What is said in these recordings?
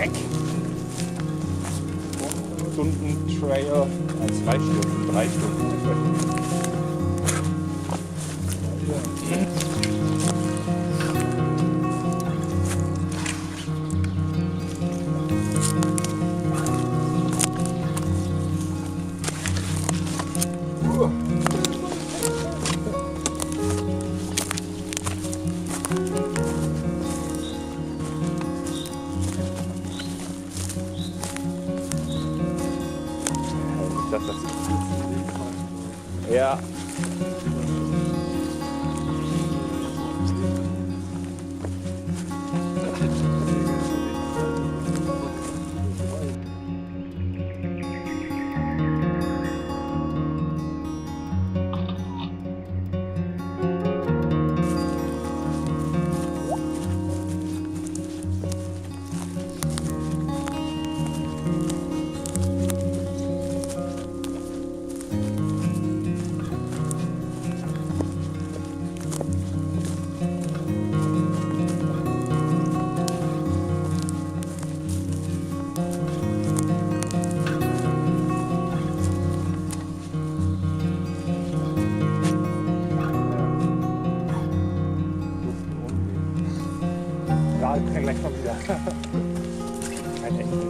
Dreck. Stunden Trail, 2 Stunden, 3 Stunden. Ja. Ja, ich kann gleich mal wieder. Kein echtes.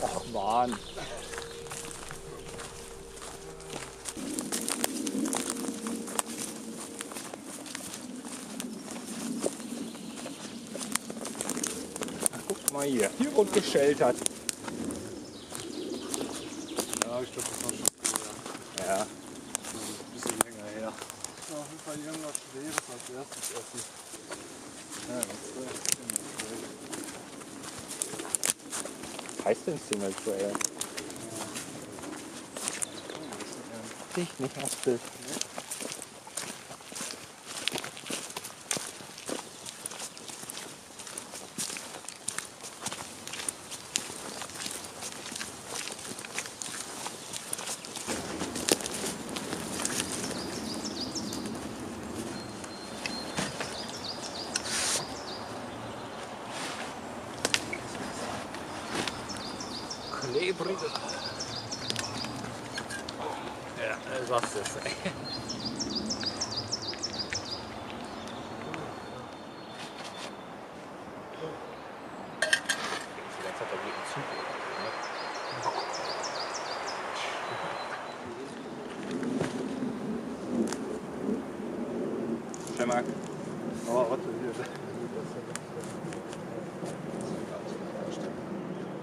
Ach Mann. Guck mal hier. Hier wird gesheltert. Ja, ich glaube, das war schon früher. Ja. Ein bisschen länger her. Auf jeden Fall irgendwas Schweres als erstes essen. Ja, Was heißt denn Single Trail? Ich nicht aufs Bild. Klebrige. Ja, sagst du es, ey. Marc. Oh, warte, hier.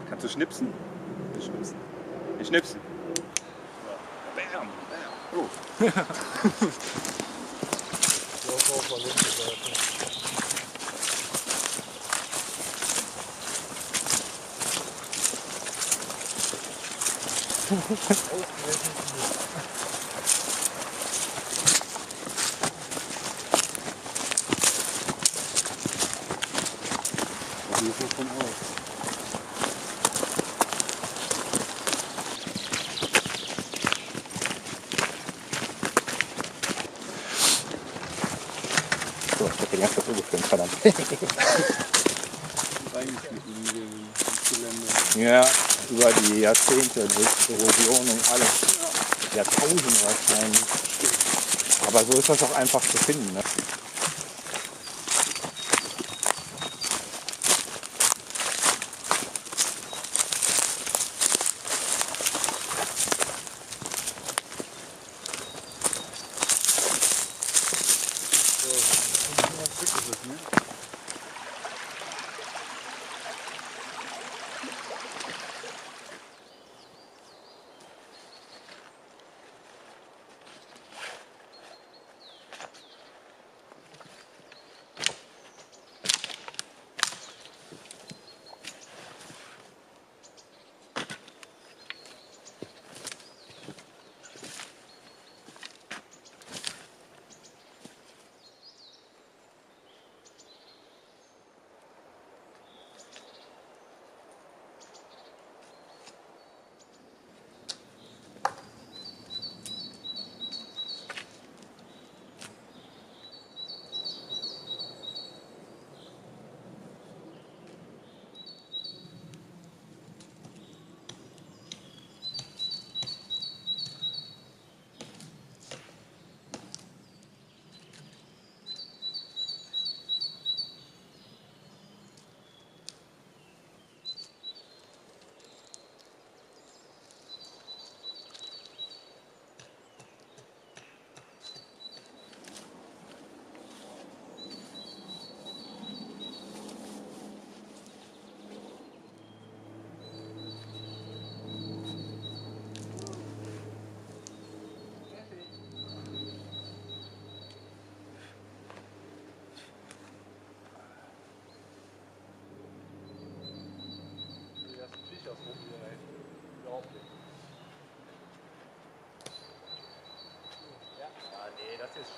Kannst du schnipsen? Ich schnipsen. Ich schnipsen. Ja. Bam. Oh. So, auf der linken Seite. Die ist noch von aus. So, ich hab den ganzen Tag umgefilmt, verdammt. Reingeschnitten in dem Gelände. Ja, über die Jahrzehnte durch Erosion und alles. Jahrtausende wahrscheinlich. Aber so ist das auch einfach zu finden. Ne?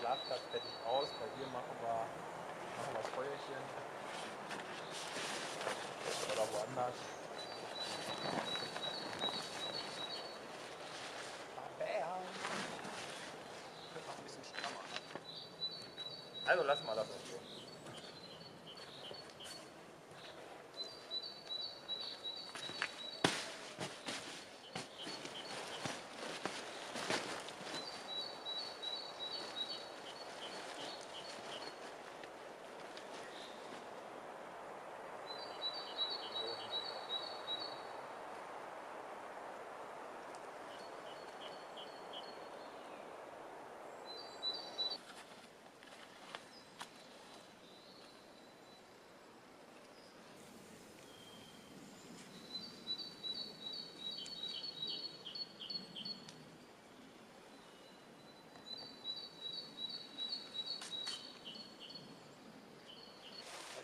Schlafplatz fertig aus. Bei dir machen wir das Feuerchen. Oder woanders. Bam. Könnte noch ein bisschen strammer. Also lassen wir das auch so.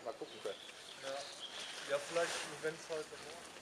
Mal gucken können. Ja, vielleicht, wenn es heute morgen.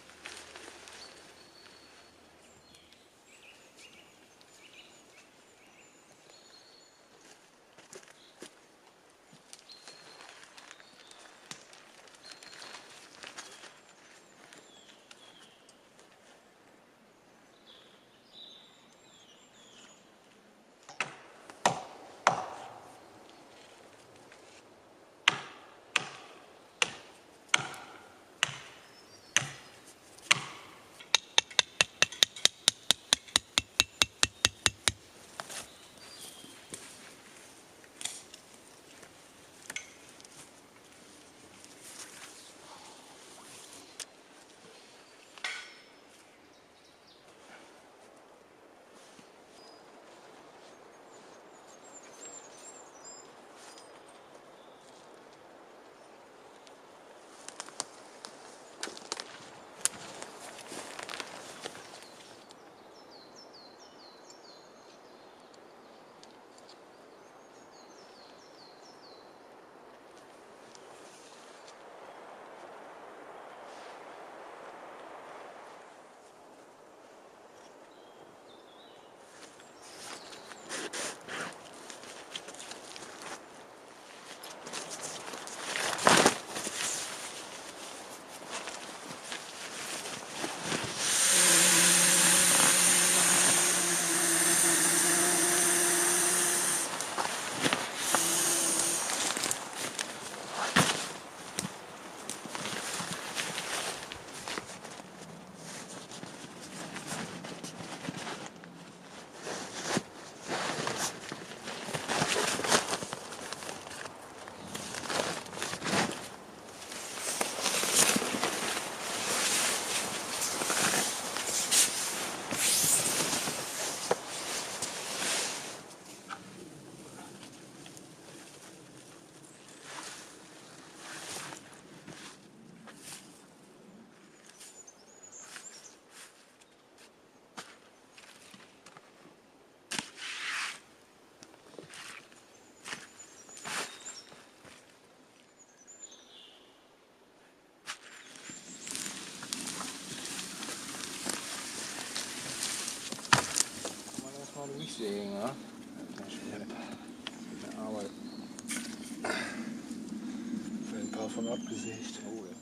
Mal durchsägen, ja? Das ist schon eine Arbeit. Ein paar von abgesägt. Oh, ja.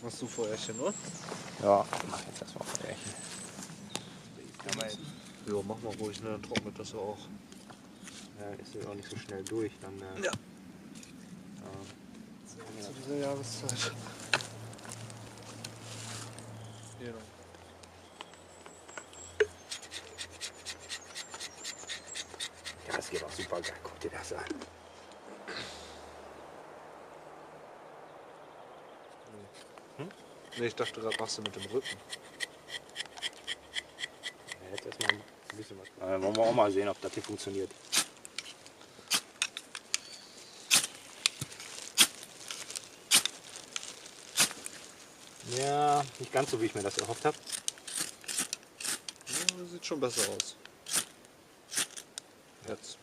Machst du Feuerchen, oder? Ja, ich mach jetzt erstmal Feuerchen. Ja, mach mal ruhig, ne? Dann trocknet das ja auch. Ja, ist ja auch nicht so schnell durch. Dann, Ja. zu dieser Jahreszeit. Hier noch. Ja, das geht auch super geil. Guck dir das an. Nee, ich dachte gerade, machst du mit dem Rücken. Ja, jetzt erstmal ein bisschen was. Wollen wir auch mal sehen, ob das hier funktioniert. Ja, nicht ganz so, wie ich mir das erhofft habe. Ja, sieht schon besser aus. Jetzt.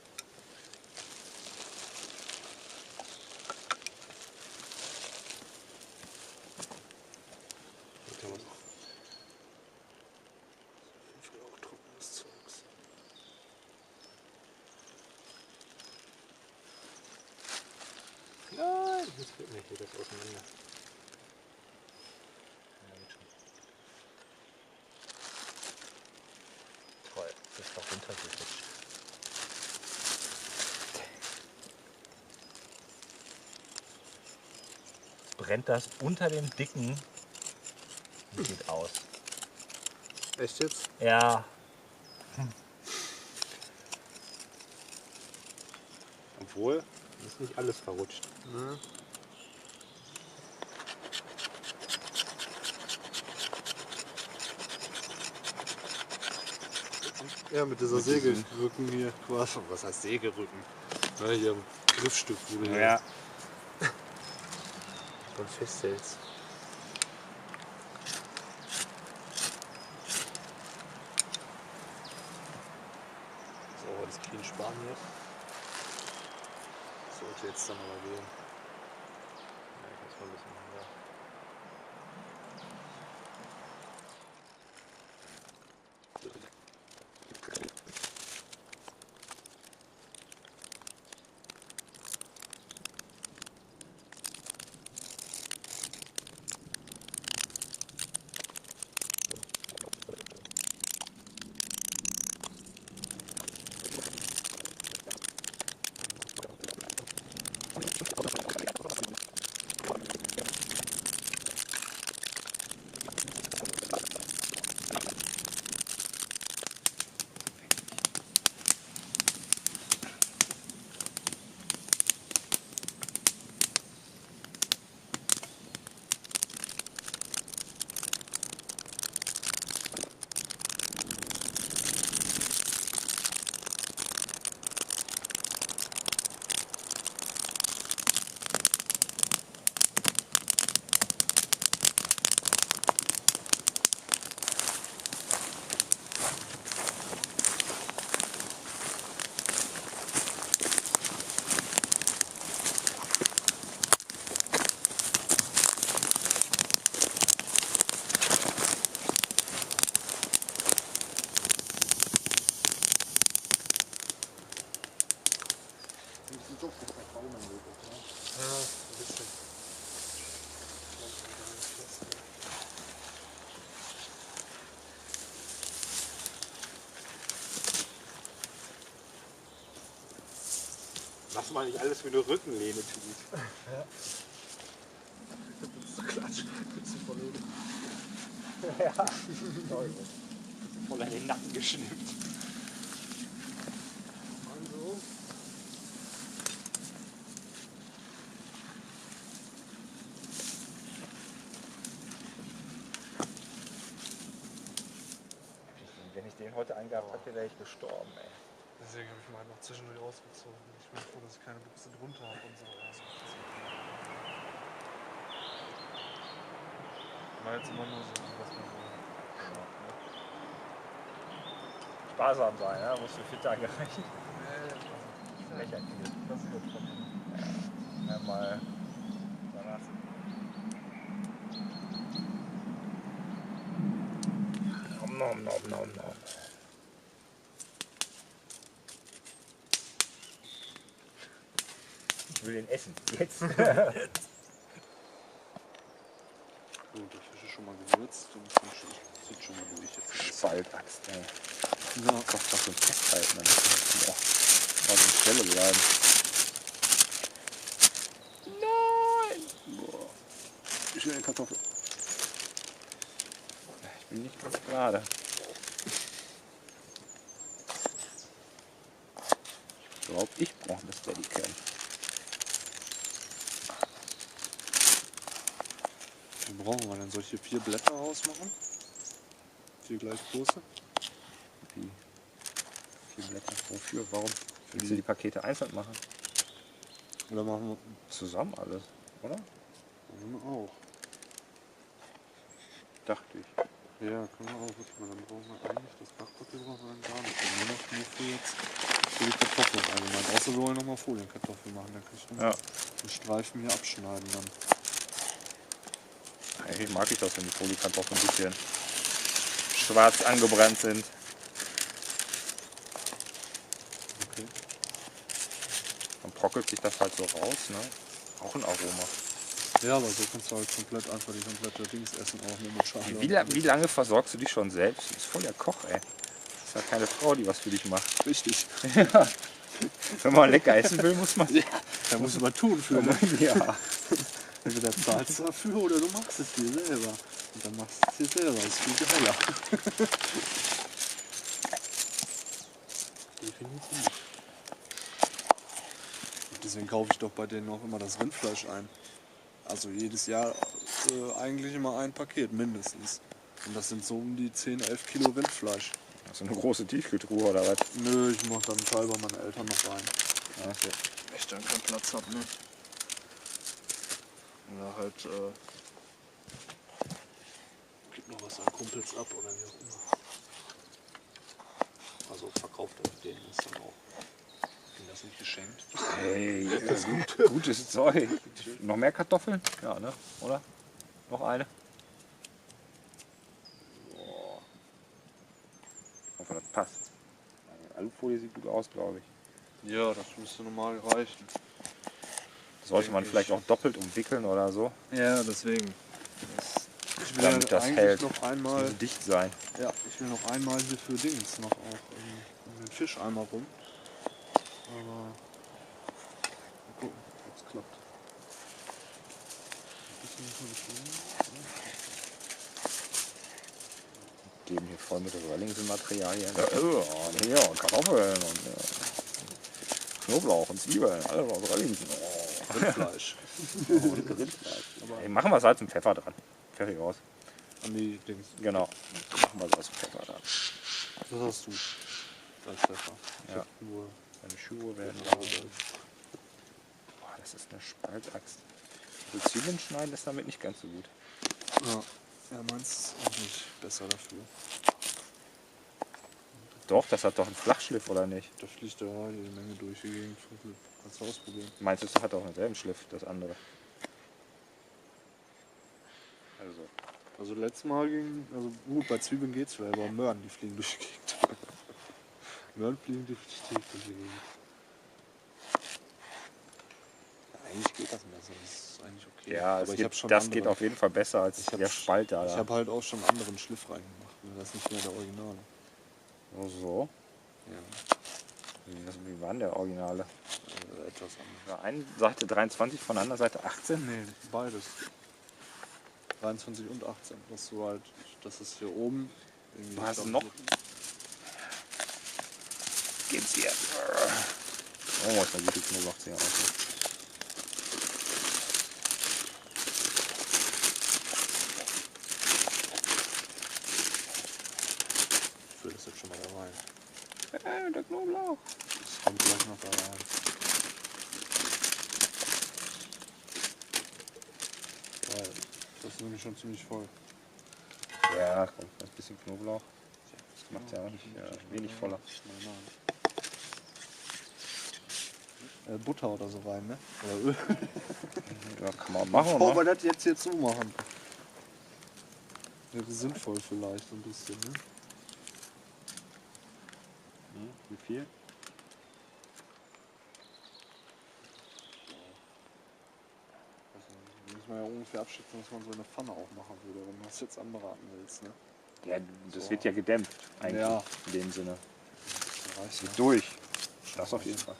Auch trockenes Zeugs. Nein, das wird nicht, geht das auseinander. Ja, geht schon. Toll, das ist doch runtergerutscht. Brennt das unter dem dicken? Sieht aus. Echt jetzt? Ja. Obwohl, ist nicht alles verrutscht. Ne? Ja, mit dieser Segelrücken hier quasi. Was heißt Sägerücken? Ja, hier am Griffstück, wo du hier Ja. Und festhältst. So, das Kiel Spanien. Sollte jetzt dann aber gehen. Ja, ich muss mal ein bisschen höher. Ja, ein bisschen. Was man nicht alles für eine Rückenlehne tut. Ja. Das ist Klatsch. Bisschen voll Ja. Voll an den Nacken geschnippt. Also. Wenn ich den heute eingehabt hätte, wäre ich gestorben, ey. Deswegen habe ich mal noch zwischendurch ausgezogen. Ich bin froh, dass ich keine Buchse drunter habe und so. Also, war jetzt immer nur so, was man so. Sparsam sein, ja? Muss für 4 Tage reichen. Nee, Lächerlich. das ist jetzt trocken. Einmal danach. Nom, nom, nom, nom. Ich will den essen. Jetzt. Gut, der Fisch ist schon mal gewürzt und sieht schon mal durch jetzt. Spaltaxt, ey. Ja. Gott, was uns festhalten, dann müssen wir auch auf der Stelle bleiben. Nein! schöne Kartoffel. Ich bin nicht ganz gerade. Ich glaube, ich brauche eine Steadicam. Wie brauchen wir denn? Soll ich hier 4 Blätter rausmachen? 4 gleich große? Wie? 4 Blätter. Wofür? Warum? Willst du die Pakete einzeln machen? Oder machen wir Zusammen alles, oder? auch? Dachte ich. Ja, können wir auch. Warte mal, dann brauchen wir eigentlich das Backpapier brauchen wir dann gar nicht. Nur für jetzt für die Kartoffeln allgemein. Außer wir wollen nochmal Folienkartoffeln machen. Dann kann ich Ja. den Streifen hier abschneiden dann. Eigentlich mag ich das, wenn die Foliekartoffeln ein bisschen schwarz angebrannt sind. Okay. Dann brockelt sich das halt so raus, ne? Auch ein Aroma. Ja, aber so kannst du halt komplett einfach die komplette Dings essen, auch nur mit Schale. Wie lange versorgst du dich schon selbst? Du bist voll der Koch, ey. Das ist ja keine Frau, die was für dich macht. Richtig. Ja. Wenn man lecker essen will, muss man. Da muss man tun für, ne? Ja. Entweder zahlst du dafür oder du machst es dir selber. Und dann machst du es dir selber. Das ist viel geiler. Definitiv. Deswegen kaufe ich doch bei denen auch immer das Rindfleisch ein. Also jedes Jahr eigentlich immer ein Paket mindestens. Und das sind so um die 10, 11 Kilo Rindfleisch. Hast du eine große Tiefkühltruhe oder was? Nö, ich mach dann Teil bei meinen Eltern noch rein. Ja, so. Wenn ich dann keinen Platz hab, ne? Oder halt, gibt noch was an Kumpels ab oder wie auch immer. Also verkauft er denen ist dann auch. Ihnen das nicht geschenkt. Hey, das ist gutes Zeug. Noch mehr Kartoffeln? Ja, ne? Oder? Noch eine? Boah. Ich hoffe, das passt. Die Alufolie sieht gut aus, glaube ich. Ja, das müsste normal reichen. Sollte man vielleicht auch doppelt umwickeln oder so, Ja, deswegen. Ich will damit das eigentlich hält. noch einmal. Muss dicht sein. Ja, ich will noch einmal hier für Dings noch auch um den Fischeimer rum. Aber mal gucken, ob es klappt. Geben hier voll mit Röllingsen-Materialien. Ja, Kartoffeln und Knoblauch und Zwiebeln, alles aus Röllingsen. Oh. Rindfleisch. Rindfleisch. Hey, machen wir Salz und Pfeffer dran. Fertig aus. An die Dings. Genau. Machen wir Salz und Pfeffer dran. Was hast du? Als Pfeffer. Ich Ja. hab nur Deine Schuhe werden Genau. rau. Boah, das ist eine Spaltaxt. Also Zwiebeln schneiden ist damit nicht ganz so gut. Ja. Ja, meins ist auch nicht besser dafür. Doch, das hat doch einen Flachschliff, oder nicht? Da fliegt ja jede Menge durch die Gegend. Kannst du ausprobieren. Meinst du, das hat auch denselben Schliff, das andere? Also letztes Mal ging, also gut, bei Zwiebeln geht's vielleicht, aber Möhren, die fliegen durch die Gegend. Möhren fliegen definitiv durch die Gegend. Ja, eigentlich geht das besser, das ist eigentlich okay. Ja, aber ich hab schon das andere. geht auf jeden Fall besser als Ich hab- der Spalt da. Ich habe halt auch schon einen anderen Schliff reingemacht, ne? Das ist nicht mehr der Originale. Oh, so. Ja, Wie war denn der Originale? etwas anders. Auf der einen Seite 23, von der anderen Seite 18? Nee, beides. 23 und 18. Dass du halt, das ist hier oben. irgendwie, Du hast ich glaub, noch. Geht's hier. Oh, ist eine gute Knoblauchzehe aus. Ich fülle das jetzt schon mal da rein. Der Knoblauch. Das kommt gleich noch da rein. Weil das ist nämlich schon ziemlich voll. Ja, komm, ein bisschen Knoblauch. Das macht ja auch nicht wenig voller. Butter oder so rein, ne? Oder Öl. Ja, kann man auch machen, Bevor wir ne? das jetzt so machen. Wäre sinnvoll vielleicht ein bisschen, ne? Wie viel? Also, muss man ja ungefähr abschätzen, dass man so eine Pfanne auch machen würde, wenn du das jetzt anbraten willst, ne? Ja, das So. wird ja gedämpft, eigentlich, Ja. in dem Sinne. Das reicht Es ja. wird durch. Das auf jeden Fall.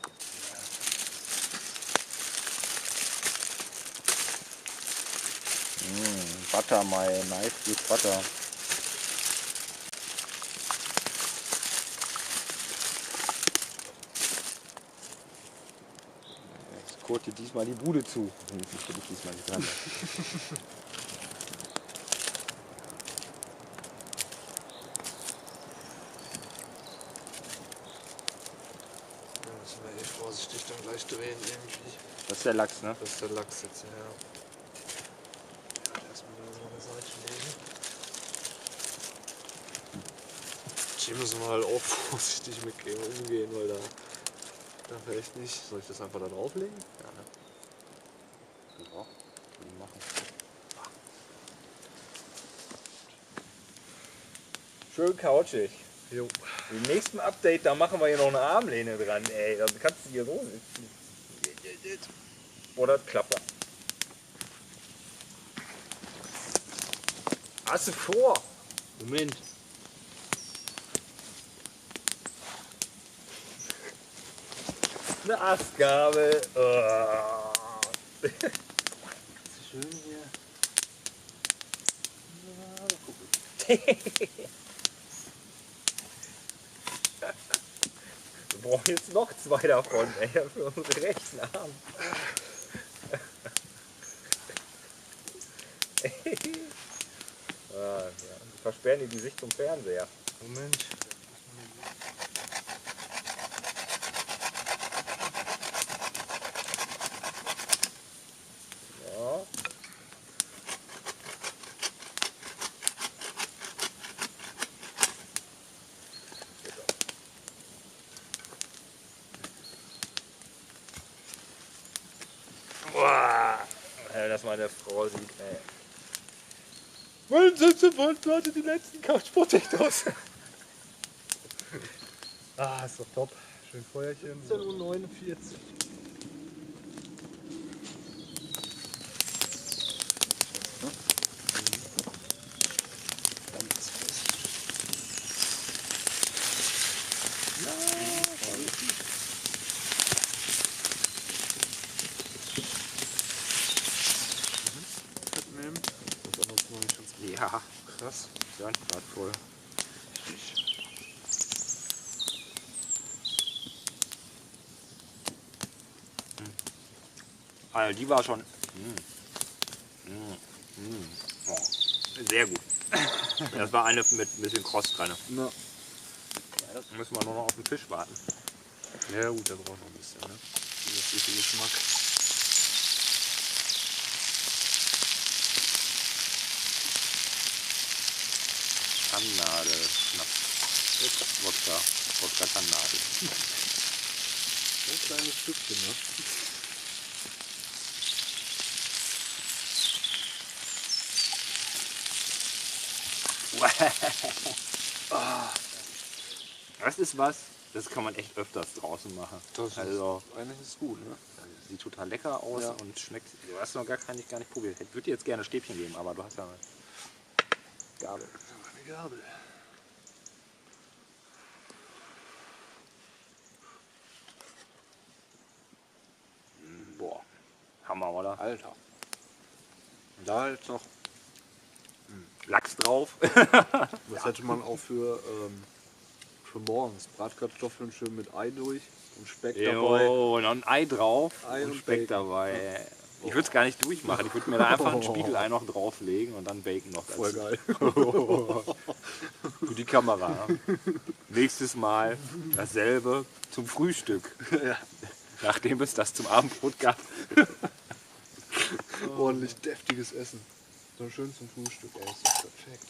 Butter, my knife with butter. Jetzt kurrt dir diesmal die Bude zu. Ich bin diesmal nicht dran. Da müssen wir echt vorsichtig dann gleich drehen irgendwie. Das ist der Lachs, ne? Das ist der Lachs jetzt, ja. Erstmal da so eine Seite legen. Hier müssen wir halt auch vorsichtig mit umgehen, weil da darf er echt nicht. Soll ich das einfach da drauflegen? Ja, ne? Ja, kann ich machen. Schön couchig. Jo. Im nächsten Update, da machen wir hier noch eine Armlehne dran, ey. Dann kannst du hier so sitzen. Oder Klapper. Hast du vor? Moment. Eine Astgabel. Oh. Schön hier. Wir brauchen jetzt noch 2 davon, ey, für unsere rechten Arme. Ja, die versperren dir die Sicht zum Fernseher. Moment. Ja. Boah, wenn das meine Frau sieht, ey. Wann sind sie Leute die letzten Couch Potatoes? Ah, ist doch top. Schön Feuerchen. 17:49 Uhr. Mitnehmen. Das ist ansonsten noch nicht ganz gut. Ja, Krass. ja, gerade voll. Also die war schon oh, sehr gut. Das war eine mit ein bisschen Krost dran. Na. Da müssen wir nur noch auf den Fisch warten. Ja gut, der braucht noch ein bisschen, ne? Zusätzlichen Geschmack. Tannennadel, Schnaps. Wodka Tannennadel. Ein kleines Stückchen, ne? Das ist was, das kann man echt öfters draußen machen. Das Also, ist, eigentlich ist gut, ne? sieht total lecker aus Ja. und schmeckt. Du hast noch gar nicht probiert. Ich würde dir jetzt gerne Stäbchen geben, aber du hast ja eine Gabel. Eine Gabel. Boah, Hammer, oder? Alter. Und da halt noch, Lachs drauf. das hätte man auch für morgens. Bratkartoffeln schön mit Ei durch und Speck dabei. Jo, noch ein Ei drauf Ei und und Speck Bacon. dabei. Ich würde es gar nicht durchmachen. Ich würde mir da einfach ein Spiegelei noch drauflegen und dann Bacon noch dazu. Voll geil. Für die Kamera. Nächstes Mal dasselbe zum Frühstück. Ja. Nachdem es das zum Abendbrot gab. Ordentlich deftiges Essen. So schön zum Frühstück, ey, ist das perfekt.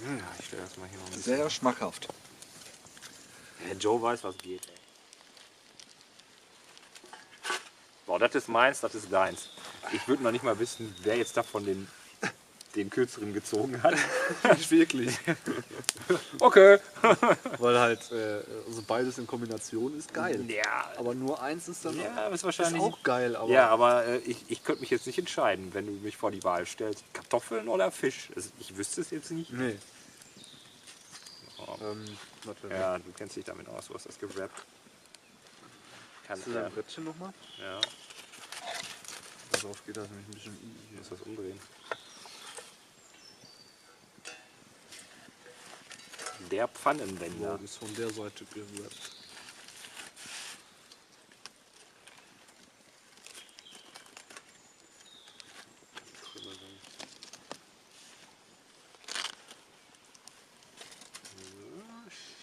Ja, ich stelle das mal hier noch ein bisschen. Sehr schmackhaft. Der Joe weiß, was geht. Ey. Boah, das ist meins, das ist deins. Ich würde noch nicht mal wissen, wer jetzt davon den kürzeren gezogen hat. Nicht wirklich. Okay. Weil halt also beides in Kombination ist geil. Ja, Aber nur eins ist dann ja, ist ist wahrscheinlich. auch geil. Aber Ja, aber ich könnte mich jetzt nicht entscheiden, wenn du mich vor die Wahl stellst. Kartoffeln oder Fisch? Also ich wüsste es jetzt nicht. nee. Oh. Warte, Ja, du kennst dich damit aus, du hast das gerappt. Kann Hast du dein Brettchen nochmal? ja. Das auf, geht das nämlich ein bisschen hier. Muss das umdrehen. Der Pfannenwender. Wow, ist von der Seite gerührt.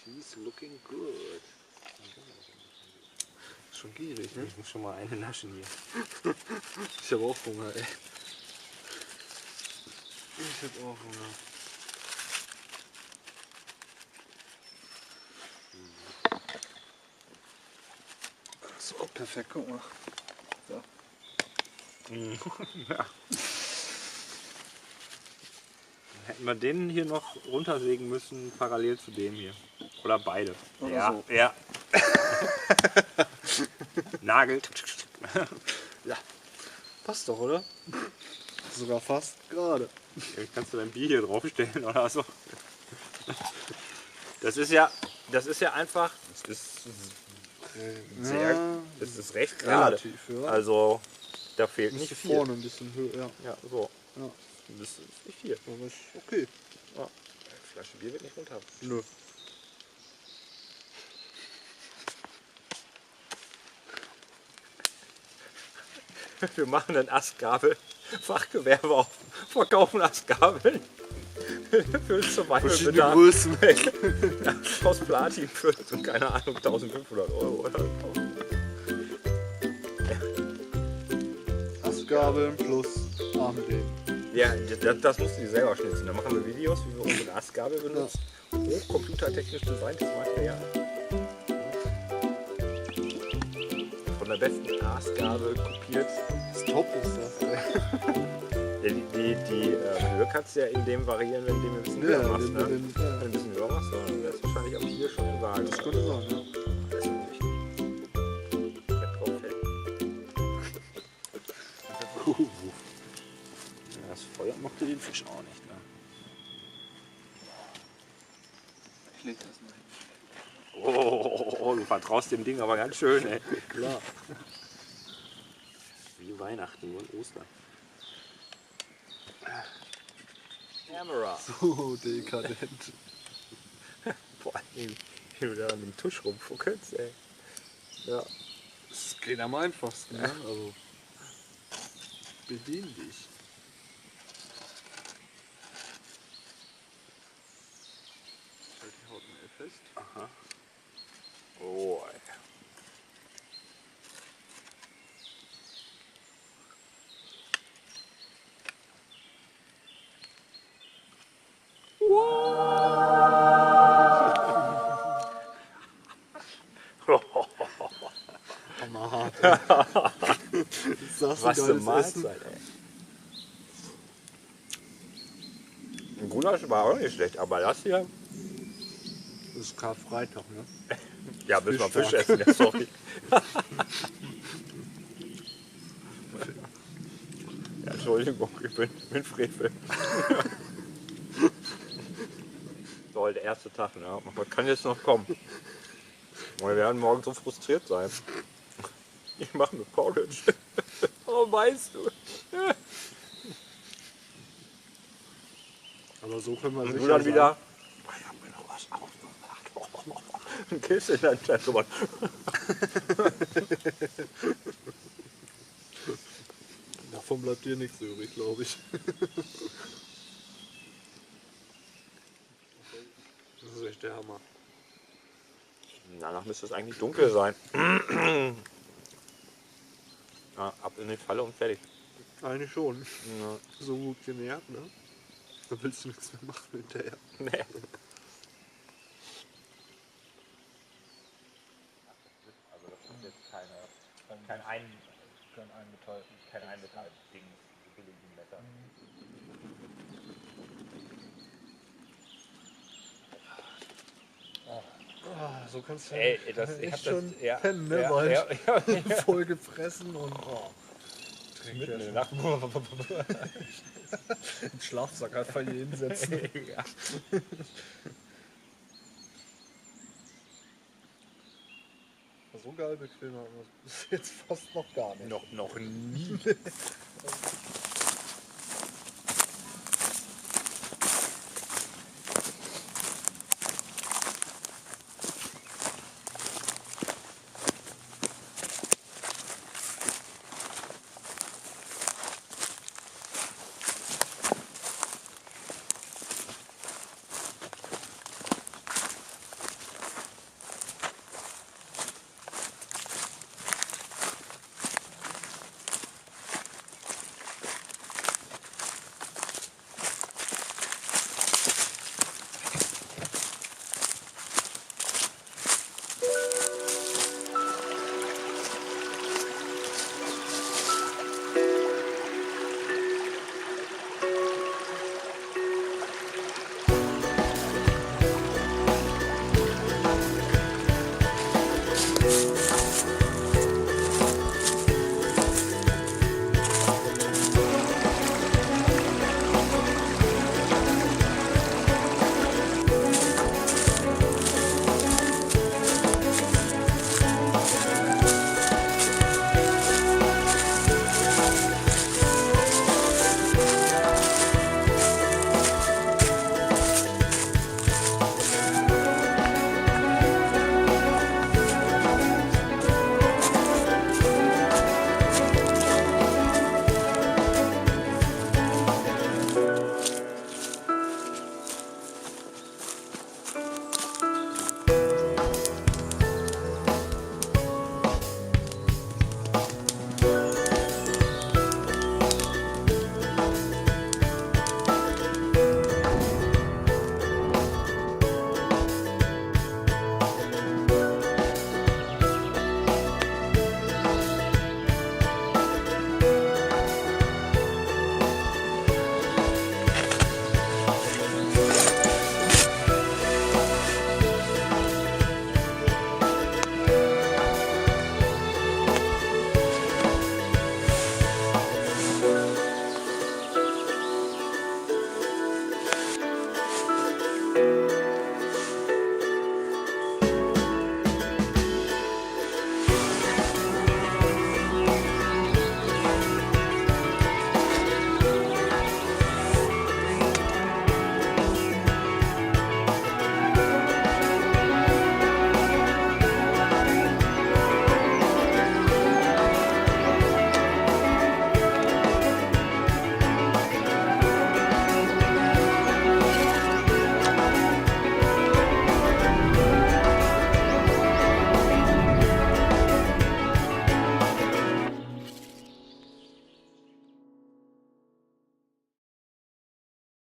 She's looking good. Ist schon gierig, ne? Ich muss schon mal eine naschen hier. Ich habe auch Hunger, ey. Ich habe auch Hunger. So, perfekt, guck mal. So. Ja. Hätten wir den hier noch runtersägen müssen, parallel zu dem hier. Oder beide. Oder ja, so. ja. Nagel. Ja, passt doch, oder? Sogar fast gerade. Jetzt kannst du dein Bier hier draufstellen oder so. Das ist ja einfach, das ist recht gerade. Relativ, ja. Also da fehlt nicht Nicht viel. vorne ein bisschen höher, ja. Ja, so. Ja. Das ist nicht viel. Aber ist okay. Ja. Die Flasche Bier wird nicht runter. Nö. Wir machen ein Astgabel-Fachgewerbe auf, verkaufen Astgabeln für Verschiedene Survival-Bedarf Größen. aus Platin für, keine Ahnung, 1500 Euro oder so. Astgabeln plus Armlegen. Ja, das musst du dir selber schnitzen. Dann machen wir Videos, wie wir unsere Astgabel benutzen. Hochcomputertechnisch designtes Material. Von der besten Astgabel kopiert. Das Top ist das, ey. Die Höhe kannst du ja in dem variieren, wenn du den ein bisschen höher machst. Ne? Wenn du ein bisschen höher machst, dann wäre es wahrscheinlich auch hier schon egal. Das könnte sein, ja. Das ist nicht. Fett drauf fällt. Ja, das Feuer mochte den Fisch auch nicht. Ne? Ich leg das mal hin. Oh, du vertraust dem Ding aber ganz schön, ey. Klar. Wie Weihnachten, nur in Ostern. Camera. So dekadent. Vor allem, wie du da an dem Tusch rumfuckelst, ey. Ja. Das geht am einfachsten, ne? Also. Bedien dich. Halt die Haut mal fest. Aha. Oh, ey. Hammerhart. Ist das Was ein für geiles Mahlzeit, ey. Ein Gulasch war auch nicht schlecht, aber das hier... Das ist Karfreitag, ne? Ja, müssen wir Fisch Fischtag. essen, ja, sorry. Ja, Entschuldigung, ich bin Frevel. So, der erste Tag, ne? Was kann jetzt noch kommen? Wir werden morgen so frustriert sein. Ich mache mir Porridge. Oh, weißt du? Aber so können wir Und sicher du dann sein. wieder... Ich hab mir noch was ausgemacht. Ein Kiss in dein Chat. Davon bleibt dir nichts übrig, glaube ich. Das ist echt der Hammer. Danach müsste es eigentlich dunkel sein. Ja, ab in die Falle und fertig. Eigentlich schon. Ja. So gut genährt, ne? Da willst du nichts mehr machen hinterher. Nee. Also das ist jetzt kein Einmetall-Ding, billigen Meter. So kannst du Ey, ich hab echt das schon ja, pennen, ne? ja, Weil ja, ja. voll gefressen und Mitten in der Nacht. im Schlafsack einfach hier hinsetzen. Ja. So geil bequem haben wir es bis jetzt fast noch gar nicht. Noch nie.